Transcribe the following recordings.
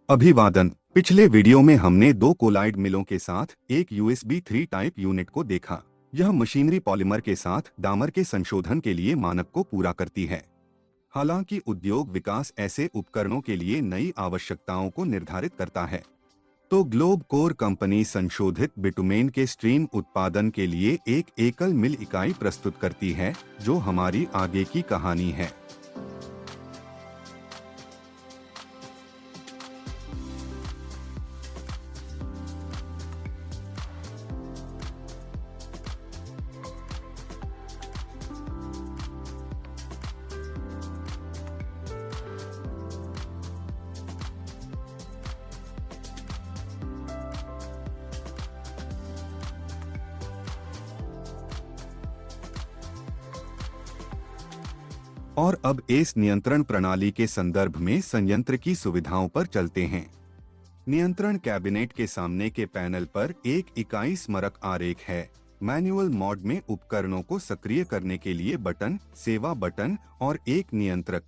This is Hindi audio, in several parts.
अभिवादन। पिछले वीडियो में हमने दो कोलाइड मिलों के साथ एक USB 3 टाइप यूनिट को देखा। यह मशीनरी पॉलीमर के साथ डामर के संशोधन के लिए मानक को पूरा करती है। हालांकि उद्योग विकास ऐसे उपकरणों के लिए नई आवश्यकताओं को निर्धारित करता है, तो ग्लोब कोर कंपनी संशोधित बिटुमेन के स्ट्रीम उत्पादन के लिए एक एकल मिल इकाई प्रस्तुत करती है, जो हमारी आगे की कहानी है। और अब इस नियंत्रण प्रणाली के संदर्भ में संयंत्र की सुविधाओं पर चलते हैं। नियंत्रण कैबिनेट के सामने के पैनल पर एक इकाई स्मारक आरेख है। मैनुअल मोड में उपकरणों को सक्रिय करने के लिए बटन, सेवा बटन और एक नियंत्रक।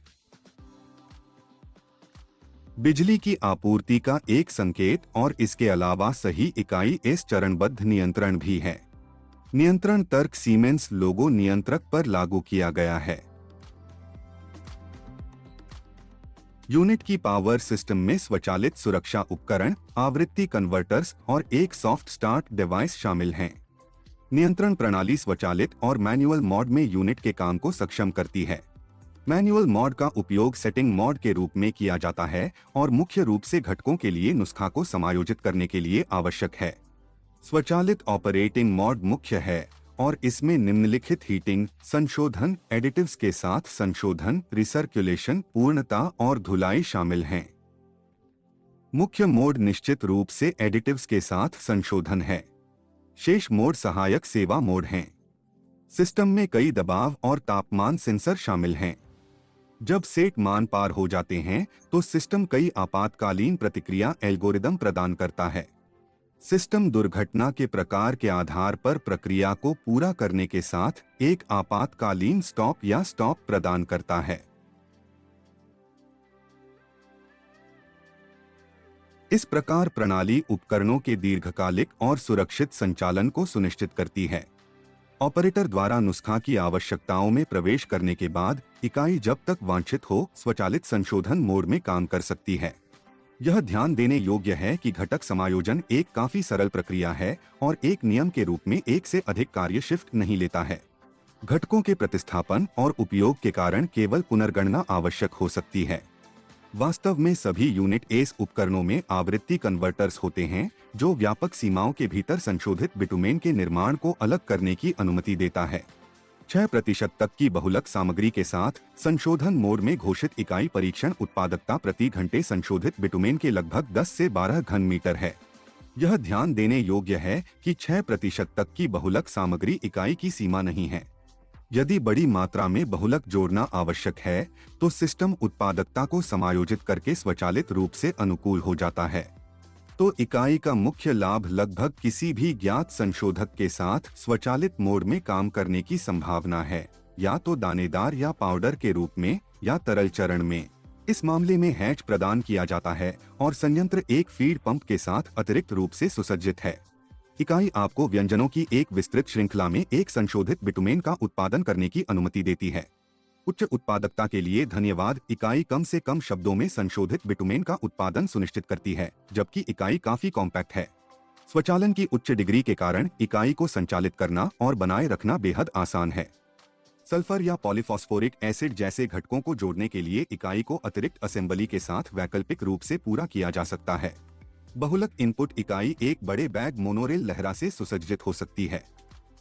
बिजली की आपूर्ति का एक संकेत और इसके अलावा सही इकाई इस चरणबद्ध नियंत्रण भी है। नियंत्रण तर्क सीमेंस लोगो नियंत्रक पर लागू किया गया है। यूनिट की पावर सिस्टम में स्वचालित सुरक्षा उपकरण, आवृत्ति कन्वर्टर्स और एक सॉफ्ट स्टार्ट डिवाइस शामिल हैं। नियंत्रण प्रणाली स्वचालित और मैनुअल मोड में यूनिट के काम को सक्षम करती है। मैनुअल मोड का उपयोग सेटिंग मोड के रूप में किया जाता है और मुख्य रूप से घटकों के लिए नुस्खा को समायोजित करने के लिए आवश्यक है। स्वचालित ऑपरेटिंग मोड मुख्य है और इसमें निम्नलिखित हीटिंग, संशोधन, एडिटिव्स के साथ संशोधन, रिसर्कुलेशन, पूर्णता और धुलाई शामिल हैं। मुख्य मोड निश्चित रूप से एडिटिव्स के साथ संशोधन है। शेष मोड सहायक सेवा मोड हैं। सिस्टम में कई दबाव और तापमान सेंसर शामिल हैं। जब सेट मान पार हो जाते हैं तो सिस्टम कई आपातकालीन प्रतिक्रिया एल्गोरिदम प्रदान करता है। सिस्टम दुर्घटना के प्रकार के आधार पर प्रक्रिया को पूरा करने के साथ एक आपातकालीन स्टॉप या स्टॉप प्रदान करता है। इस प्रकार प्रणाली उपकरणों के दीर्घकालिक और सुरक्षित संचालन को सुनिश्चित करती है। ऑपरेटर द्वारा नुस्खा की आवश्यकताओं में प्रवेश करने के बाद इकाई जब तक वांछित हो स्वचालित संशोधन मोड में काम कर सकती है। यह ध्यान देने योग्य है कि घटक समायोजन एक काफी सरल प्रक्रिया है और एक नियम के रूप में एक से अधिक कार्य शिफ्ट नहीं लेता है। घटकों के प्रतिस्थापन और उपयोग के कारण केवल पुनर्गणना आवश्यक हो सकती है। वास्तव में सभी यूनिट एस उपकरणों में आवृत्ति कन्वर्टर्स होते हैं, जो व्यापक सीमाओं के भीतर संशोधित बिटुमेन के निर्माण को अलग करने की अनुमति देता है। 6% तक की बहुलक सामग्री के साथ संशोधन मोड में घोषित इकाई परीक्षण उत्पादकता प्रति घंटे संशोधित बिटुमेन के लगभग 10 से 12 घन मीटर है। यह ध्यान देने योग्य है कि 6% तक की बहुलक सामग्री इकाई की सीमा नहीं है। यदि बड़ी मात्रा में बहुलक जोड़ना आवश्यक है तो सिस्टम उत्पादकता को समायोजित करके स्वचालित रूप से अनुकूल हो जाता है। तो इकाई का मुख्य लाभ लगभग किसी भी ज्ञात संशोधक के साथ स्वचालित मोड में काम करने की संभावना है, या तो दानेदार या पाउडर के रूप में या तरल चरण में। इस मामले में हैच प्रदान किया जाता है और संयंत्र एक फीड पंप के साथ अतिरिक्त रूप से सुसज्जित है। इकाई आपको व्यंजनों की एक विस्तृत श्रृंखला में एक संशोधित बिटुमेन का उत्पादन करने की अनुमति देती है। उच्च उत्पादकता के लिए धन्यवाद। इकाई कम से कम शब्दों में संशोधित बिटुमेन का उत्पादन सुनिश्चित करती है, जबकि इकाई काफी कॉम्पैक्ट है। स्वचालन की उच्च डिग्री के कारण इकाई को संचालित करना और बनाए रखना बेहद आसान है। सल्फर या पॉलीफॉस्फोरिक एसिड जैसे घटकों को जोड़ने के लिए इकाई को अतिरिक्त असेंबली के साथ वैकल्पिक रूप से पूरा किया जा सकता है। बहुलक इनपुट इकाई एक बड़े बैग मोनोरेल लहरा से सुसज्जित हो सकती है।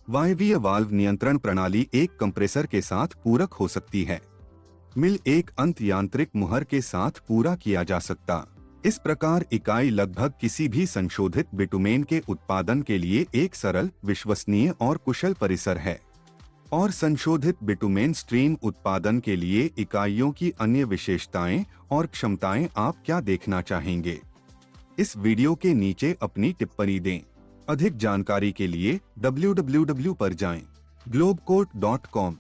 वायवीय वाल्व नियंत्रण प्रणाली एक कंप्रेसर के साथ पूरक हो सकती है। मिल एक अंत यांत्रिक मुहर के साथ पूरा किया जा सकता। इस प्रकार इकाई लगभग किसी भी संशोधित बिटुमेन के उत्पादन के लिए एक सरल, विश्वसनीय और कुशल परिसर है। और संशोधित बिटुमेन स्ट्रीम उत्पादन के लिए इकाइयों की अन्य विशेषताएं और क्षमताएं आप क्या देखना चाहेंगे? इस वीडियो के नीचे अपनी टिप्पणी दें। अधिक जानकारी के लिए www पर जाएं। globcoat.com